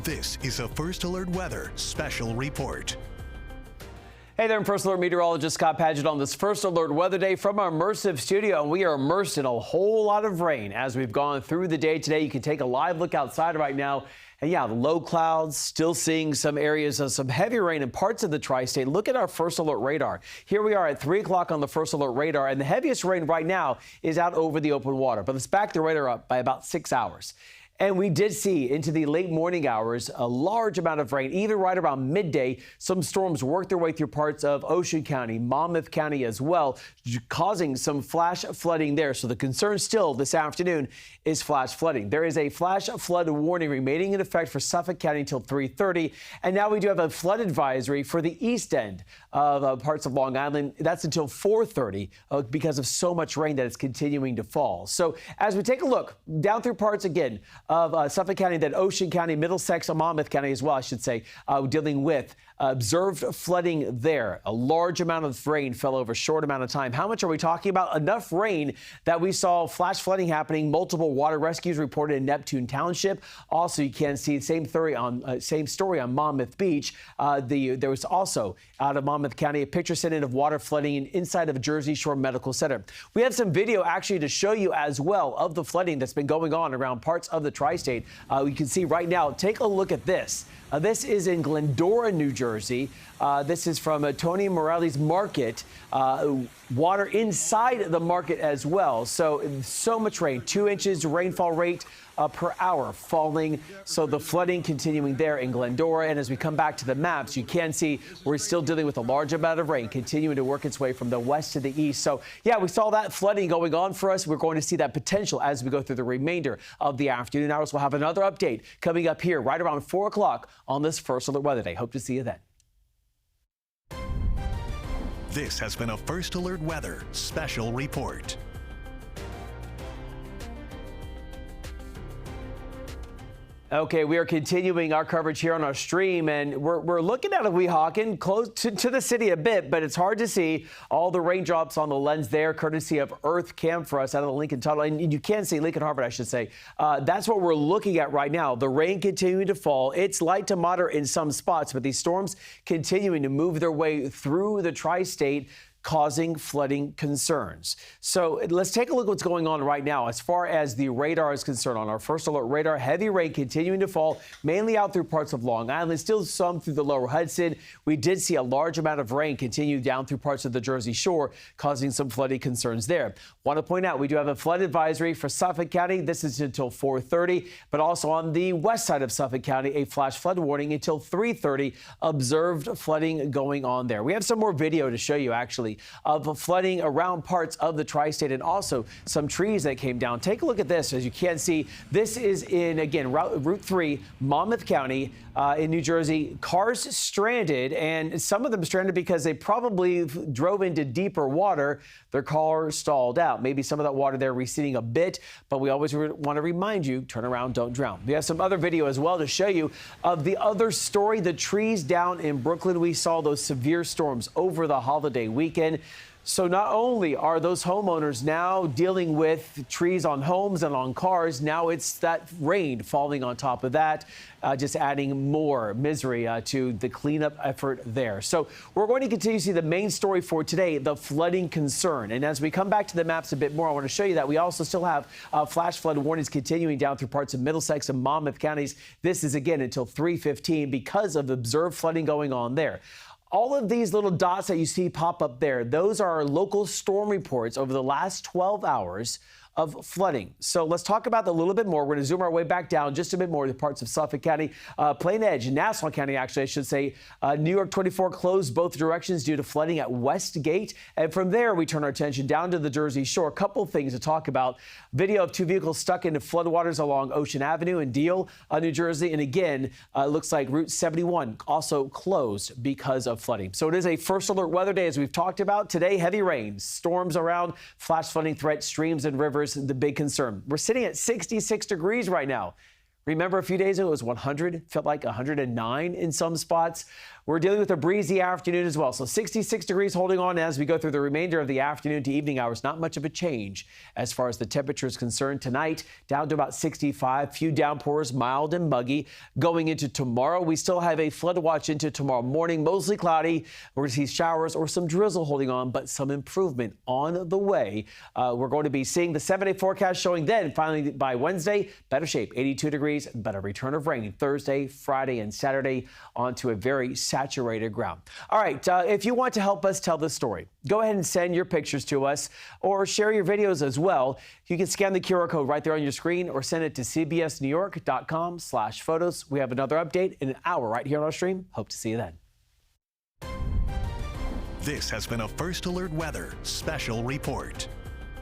This is a First Alert Weather Special Report. Hey there, I'm First Alert meteorologist Scott Padgett on this First Alert Weather Day from our immersive studio, and we are immersed in a whole lot of rain as we've gone through the day today. You can take a live look outside right now. And yeah, the low clouds, still seeing some areas of some heavy rain in parts of the tri-state. Look at our First Alert radar. Here we are at 3 o'clock on the First Alert radar, and the heaviest rain right now is out over the open water. But let's back the radar up by about 6 hours. And we did see into the late morning hours a large amount of rain, even right around midday. Some storms worked their way through parts of Ocean County, Monmouth County as well, causing some flash flooding there. So the concern still this afternoon is flash flooding. There is a flash flood warning remaining in effect for Suffolk County until 3:30. And now we do have a flood advisory for the east end of parts of Long Island. That's until 4:30 because of so much rain that is continuing to fall. So as we take a look down through parts again of Suffolk County, then Ocean County, Middlesex, Monmouth County as well, I should say, dealing with observed flooding there. A large amount of rain fell over a short amount of time. How much are we talking about? Enough rain that we saw flash flooding happening. Multiple water rescues reported in Neptune Township. Also, you can see the same story on Monmouth Beach. There was also out of Monmouth County a picture sent in of water flooding inside of Jersey Shore Medical Center. We have some video actually to show you as well of the flooding that's been going on around parts of the tri-state. You can see right now. Take a look at this. This is in Glendora, New Jersey. This is from Tony Morelli's market. Water inside the market as well. So much rain, 2 inches rainfall rate per hour falling. So the flooding continuing there in Glendora. And as we come back to the maps, you can see we're still dealing with a large amount of rain continuing to work its way from the west to the east. So yeah, we saw that flooding going on for us. We're going to see that potential as we go through the remainder of the afternoon hours. We'll have another update coming up here right around 4 o'clock on this First Alert Weather Day. Hope to see you then. This has been a First Alert Weather Special Report. Okay, we are continuing our coverage here on our stream, and we're looking at a Weehawken, close to the city a bit, but it's hard to see all the raindrops on the lens there, courtesy of Earth Cam for us out of the Lincoln Tunnel. And you can see Lincoln Harvard, I should say. That's what we're looking at right now. The rain continuing to fall. It's light to moderate in some spots, but these storms continuing to move their way through the tri-state, causing flooding concerns. So let's take a look at what's going on right now as far as the radar is concerned. On our First Alert radar, heavy rain continuing to fall, mainly out through parts of Long Island, still some through the lower Hudson. We did see a large amount of rain continue down through parts of the Jersey Shore, causing some flooding concerns there. Want to point out, we do have a flood advisory for Suffolk County. This is until 4:30, but also on the west side of Suffolk County, a flash flood warning until 3:30. Observed flooding going on there. We have some more video to show you, actually, of flooding around parts of the tri-state and also some trees that came down. Take a look at this. As you can see, this is in, again, Route 3, Monmouth County in New Jersey. Cars stranded, and some of them stranded because they probably drove into deeper water. Their car stalled out. Maybe some of that water there receding a bit, but we always want to remind you, turn around, don't drown. We have some other video as well to show you of the other story, the trees down in Brooklyn. We saw those severe storms over the holiday weekend. So not only are those homeowners now dealing with trees on homes and on cars, now it's that rain falling on top of that, just adding more misery to the cleanup effort there. So we're going to continue to see the main story for today, the flooding concern. And as we come back to the maps a bit more, I want to show you that we also still have flash flood warnings continuing down through parts of Middlesex and Monmouth counties. This is again until 3:15 because of observed flooding going on there. All of these little dots that you see pop up there, those are local storm reports over the last 12 hours of flooding. So let's talk about that a little bit more. We're going to zoom our way back down just a bit more to parts of Suffolk County, Plain Edge, Nassau County, actually, I should say. New York 24 closed both directions due to flooding at Westgate. And from there, we turn our attention down to the Jersey Shore. A couple things to talk about. Video of 2 vehicles stuck into floodwaters along Ocean Avenue in Deal, New Jersey. And again, it looks like Route 71 also closed because of flooding. So it is a First Alert Weather Day, as we've talked about. Today, heavy rain, storms around, flash flooding threat, streams and rivers, the big concern. We're sitting at 66 degrees right now. Remember a few days ago, it was 100, felt like 109 in some spots. We're dealing with a breezy afternoon as well. So 66 degrees holding on as we go through the remainder of the afternoon to evening hours. Not much of a change as far as the temperature is concerned. Tonight, down to about 65. Few downpours, mild and muggy. Going into tomorrow, we still have a flood watch into tomorrow morning. Mostly cloudy. We're going to see showers or some drizzle holding on, but some improvement on the way. We're going to be seeing the 7-day forecast showing then, finally by Wednesday, better shape, 82 degrees, but a return of rain Thursday, Friday, and Saturday onto a very saturated ground. All right, if you want to help us tell this story, go ahead and send your pictures to us or share your videos as well. You can scan the QR code right there on your screen or send it to cbsnewyork.com/photos. We have another update in an hour right here on our stream. Hope to see you then. This has been a First Alert Weather Special Report.